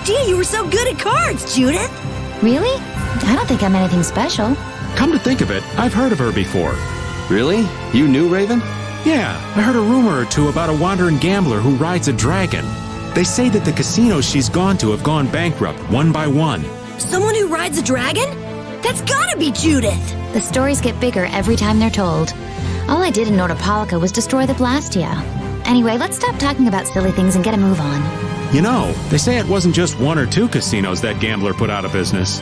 idea you were so good at cards, Judith. Really? I don't think I'm anything special. Come to think of it, I've heard of her before. Really? You knew Raven? Yeah, I heard a rumor or two about a wandering gambler who rides a dragon. They say that the casinos she's gone to have gone bankrupt, one by one. Someone who rides a dragon? That's gotta be Judith! The stories get bigger every time they're told. All I did in Nordopolica was destroy the Blastia. Anyway, let's stop talking about silly things and get a move on. You know, they say it wasn't just one or two casinos that gambler put out of business.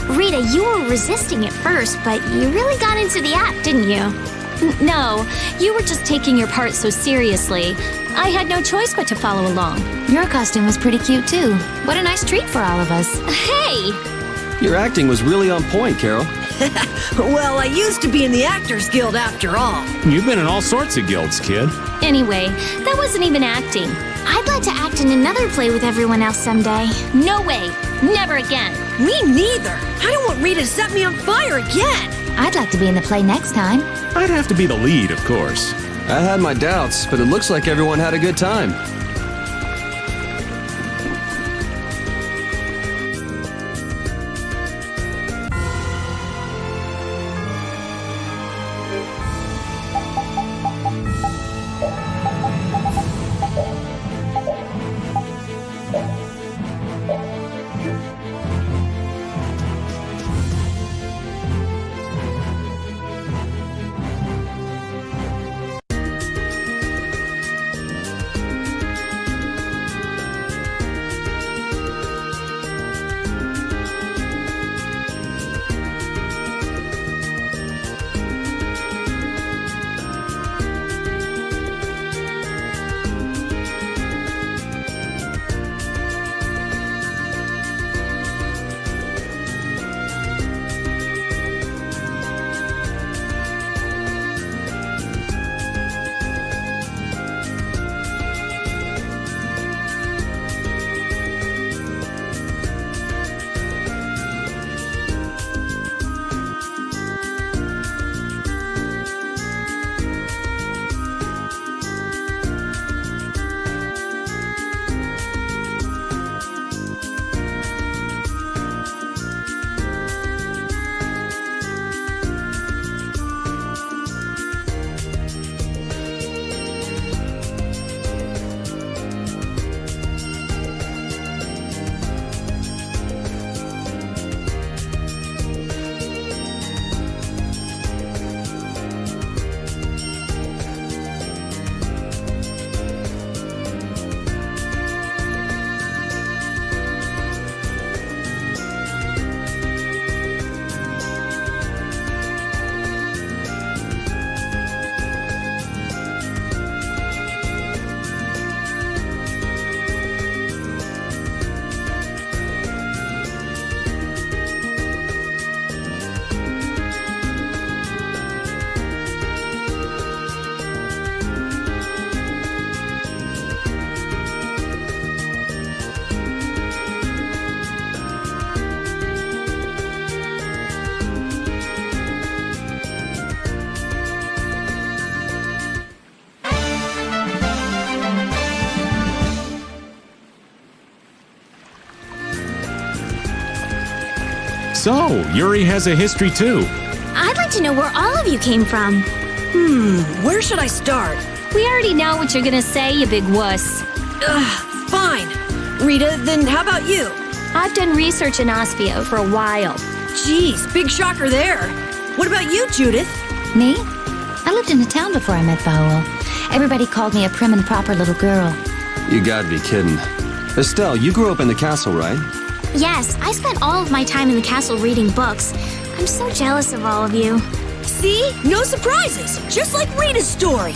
Rita, you were resisting at first, but you really got into the act, didn't you? No, you were just taking your part so seriously. I had no choice but to follow along. Your costume was pretty cute, too. What a nice treat for all of us. Hey! Your acting was really on point, Carol. Well, I used to be in the Actors Guild after all. You've been in all sorts of guilds, kid. Anyway, that wasn't even acting. I'd like to act in another play with everyone else someday. No way! Never again! Me neither. I don't want Rita to set me on fire again. I'd like to be in the play next time. I'd have to be the lead, of course. I had my doubts, but it looks like everyone had a good time. So, Yuri has a history too. I'd like to know where all of you came from. Where should I start? We already know what you're gonna say, you big wuss. Fine. Rita, then how about you? I've done research in Aspia for a while. Jeez, big shocker there. What about you, Judith? Me? I lived in a town before I met Baul. Everybody called me a prim and proper little girl. You gotta be kidding. Estelle, you grew up in the castle, right? Yes, I spent all of my time in the castle reading books. I'm so jealous of all of you. See? No surprises. Just like Rita's story.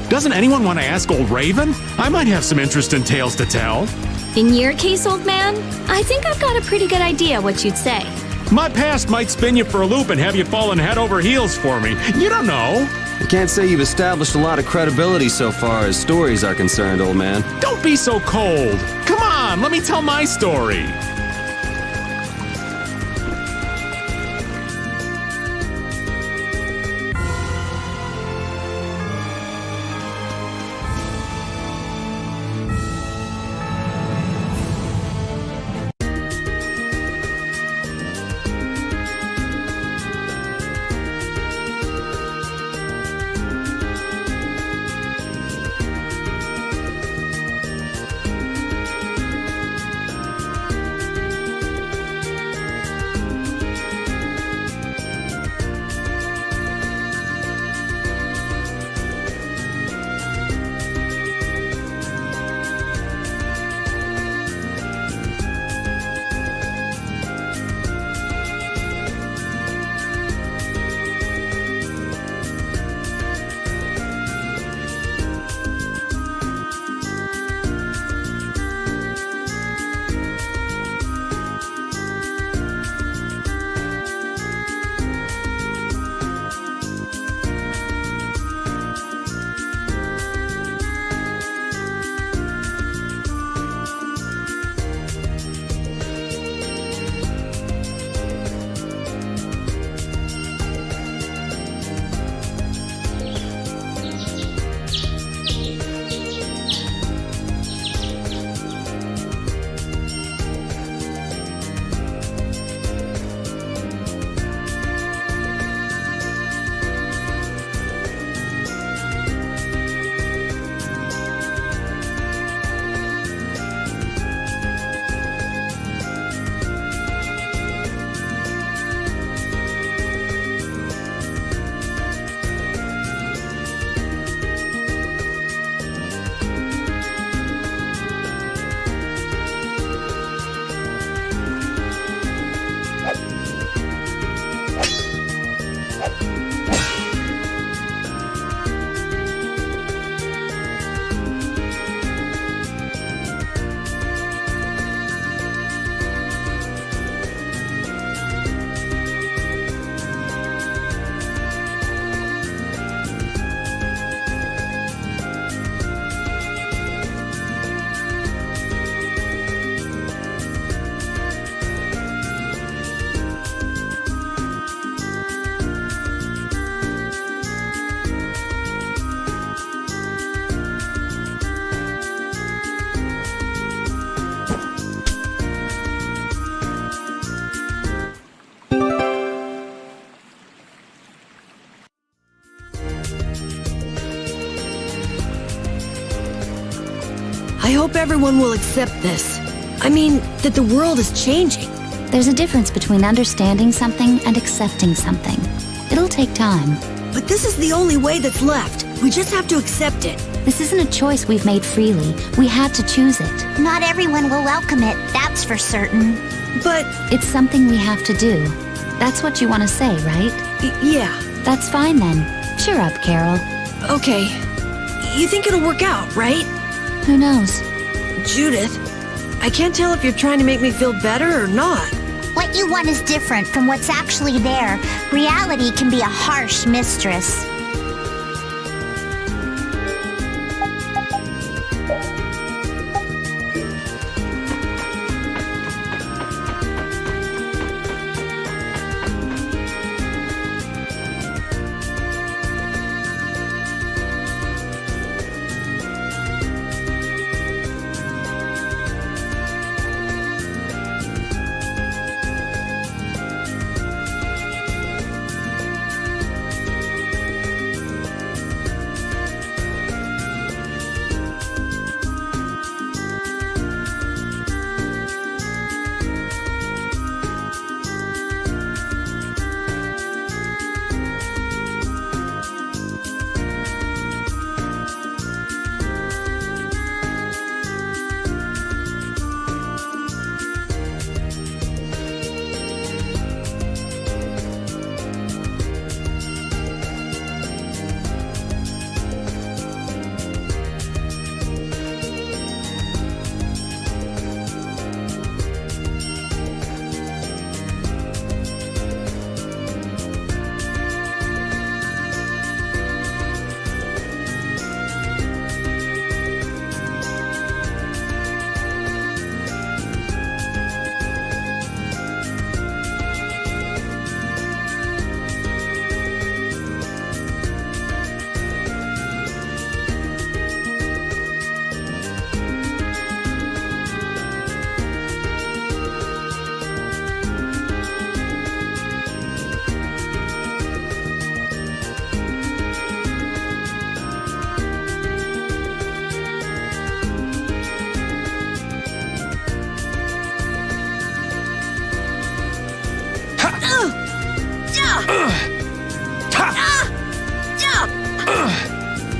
Doesn't anyone want to ask old Raven? I might have some interest in tales to tell. In your case, old man, I think I've got a pretty good idea what you'd say. My past might spin you for a loop and have you falling head over heels for me. You don't know. I can't say you've established a lot of credibility so far as stories are concerned, old man. Don't be so cold. Come on, let me tell my story. I hope everyone will accept this. I mean, that the world is changing. There's a difference between understanding something and accepting something. It'll take time. But this is the only way that's left. We just have to accept it. This isn't a choice we've made freely. We had to choose it. Not everyone will welcome it, that's for certain. But, It's something we have to do. That's what you want to say, right? yeah. That's fine then. Cheer up, Carol. Okay. You think it'll work out, right? Who knows? Judith, I can't tell if you're trying to make me feel better or not. What you want is different from what's actually there. Reality can be a harsh mistress.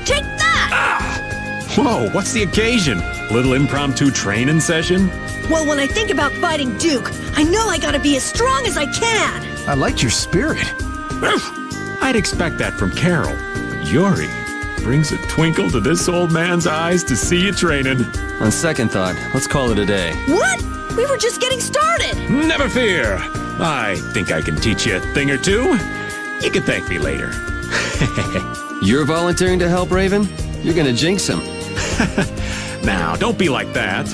Take that! Whoa, what's the occasion? Little impromptu training session? Well, when I think about fighting Duke, I know I gotta be as strong as I can! I like your spirit. I'd expect that from Carol. But Yuri brings a twinkle to this old man's eyes to see you training. On second thought, let's call it a day. What? We were just getting started! Never fear. I think I can teach you a thing or two. You can thank me later. You're volunteering to help, Raven? You're gonna jinx him. Now, don't be like that.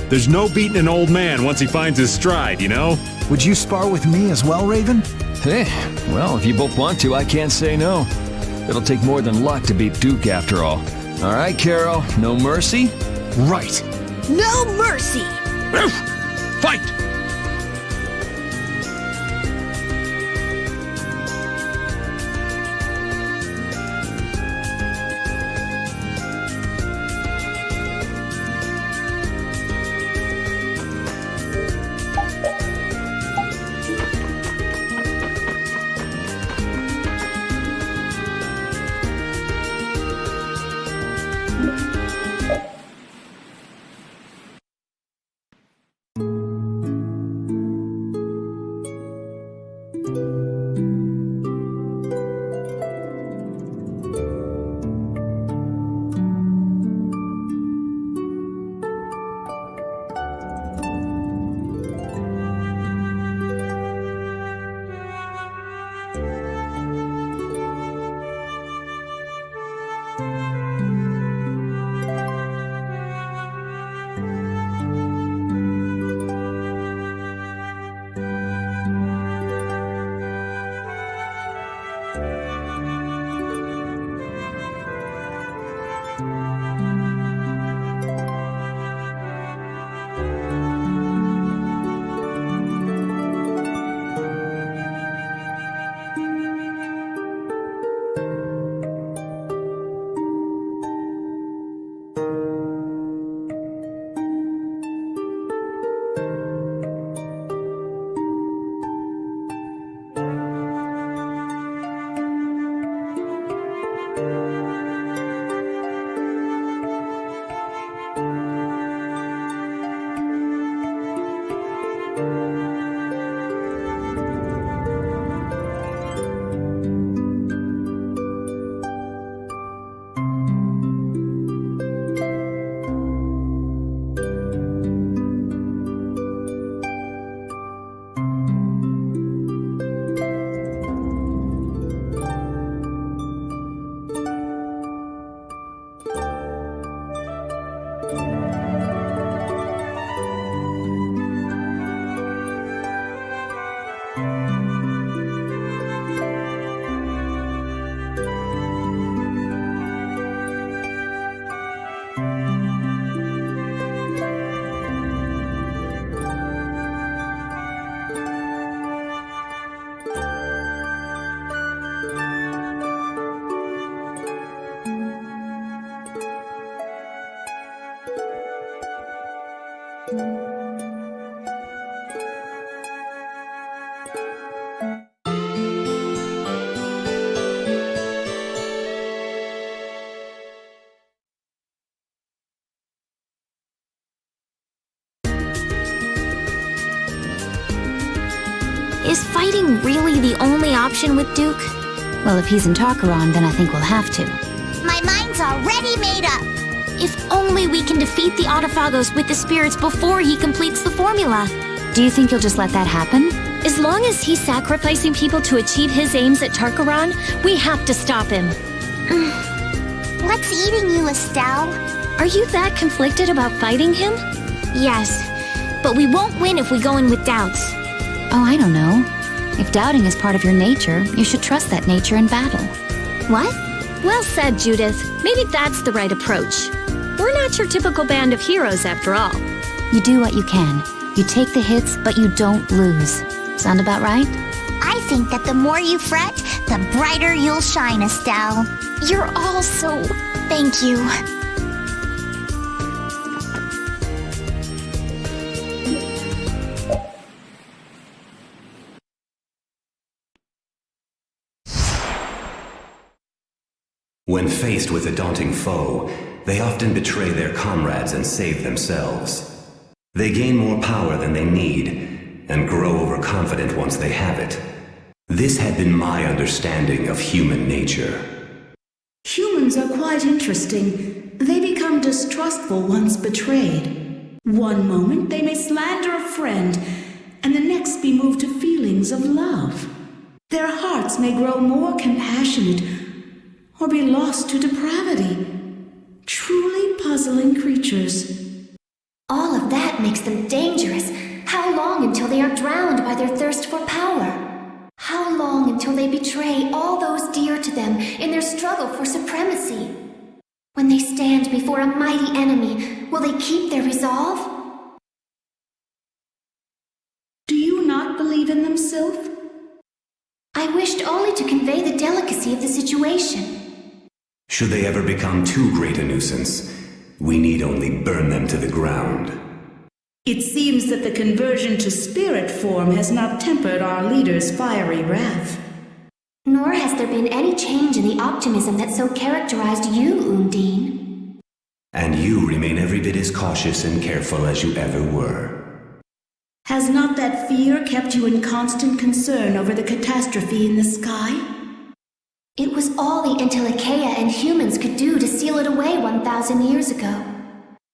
There's no beating an old man once he finds his stride, you know? Would you spar with me as well, Raven? Hey, well, if you both want to, I can't say no. It'll take more than luck to beat Duke after all. All right, Carol, no mercy? Right. No mercy! Fight! Is fighting really the only option with Duke? Well, if he's in Tarkaron, then I think we'll have to. My mind's already made up. If only we can defeat the Autophagos with the spirits before he completes the formula. Do you think you'll just let that happen? As long as he's sacrificing people to achieve his aims at Tarkaron, we have to stop him. What's eating you, Estelle? Are you that conflicted about fighting him? Yes, but we won't win if we go in with doubts. Oh, I don't know. If doubting is part of your nature, you should trust that nature in battle. What? Well said, Judith. Maybe that's the right approach. We're not your typical band of heroes, after all. You do what you can. You take the hits, but you don't lose. Sound about right? I think that the more you fret, the brighter you'll shine, Estelle. You're all so... Thank you. When faced with a daunting foe, they often betray their comrades and save themselves. They gain more power than they need, and grow overconfident once they have it. This had been my understanding of human nature. Humans are quite interesting. They become distrustful once betrayed. One moment they may slander a friend, and the next be moved to feelings of love. Their hearts may grow more compassionate, or be lost to depravity. Truly puzzling creatures. All of that makes them dangerous. How long until they are drowned by their thirst for power? How long until they betray all those dear to them in their struggle for supremacy? When they stand before a mighty enemy, will they keep their resolve? Do you not believe in them, Sylph? I wished only to convey the delicacy of the situation. Should they ever become too great a nuisance, we need only burn them to the ground. It seems that the conversion to spirit form has not tempered our leader's fiery wrath. Nor has there been any change in the optimism that so characterized you, Undine. And you remain every bit as cautious and careful as you ever were. Has not that fear kept you in constant concern over the catastrophe in the sky? It was all the Entelecheia and humans could do to seal it away 1,000 years ago.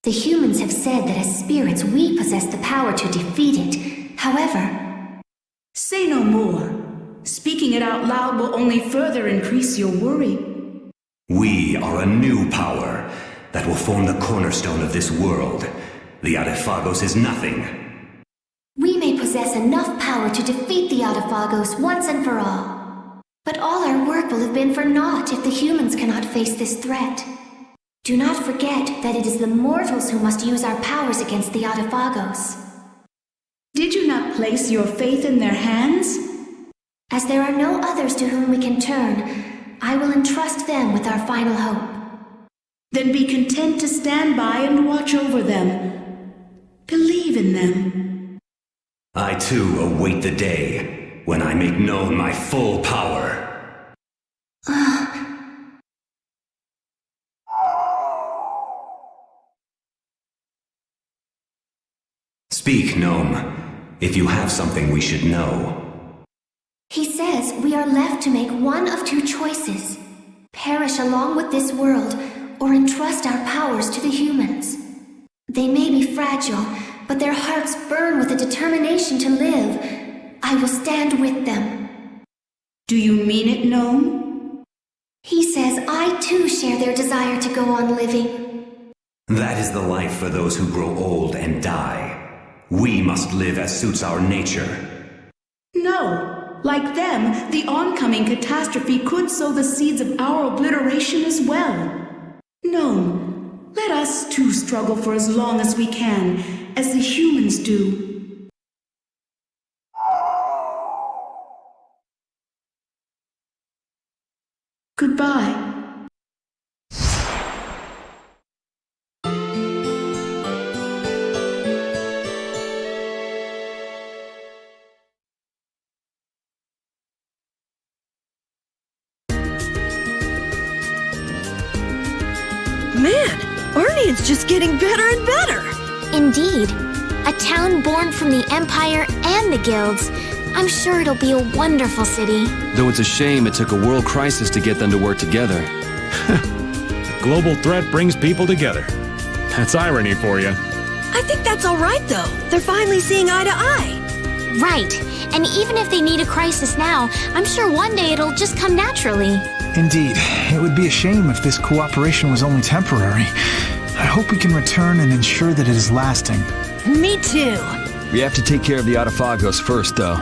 The humans have said that as spirits we possess the power to defeat it. However... Say no more. Speaking it out loud will only further increase your worry. We are a new power that will form the cornerstone of this world. The Adephagos is nothing. We may possess enough power to defeat the Adephagos once and for all. But all our work will have been for naught if the humans cannot face this threat. Do not forget that it is the mortals who must use our powers against the Adephagos. Did you not place your faith in their hands? As there are no others to whom we can turn, I will entrust them with our final hope. Then be content to stand by and watch over them. Believe in them. I too await the day when I make known my full power. Speak, Gnome, if you have something we should know. He says we are left to make one of two choices. Perish along with this world, or entrust our powers to the humans. They may be fragile, but their hearts burn with a determination to live. I will stand with them. Do you mean it, Gnome? He says I too share their desire to go on living. That is the life for those who grow old and die. We must live as suits our nature. No. Like them, the oncoming catastrophe could sow the seeds of our obliteration as well. Gnome, let us too struggle for as long as we can, as the humans do. Goodbye. Man, Arnian's just getting better and better! Indeed. A town born from the Empire and the Guilds. I'm sure it'll be a wonderful city. Though it's a shame it took a world crisis to get them to work together. A global threat brings people together. That's irony for you. I think that's alright, though. They're finally seeing eye to eye. Right. And even if they need a crisis now, I'm sure one day it'll just come naturally. Indeed. It would be a shame if this cooperation was only temporary. I hope we can return and ensure that it is lasting. Me too. We have to take care of the Adephagos first, though.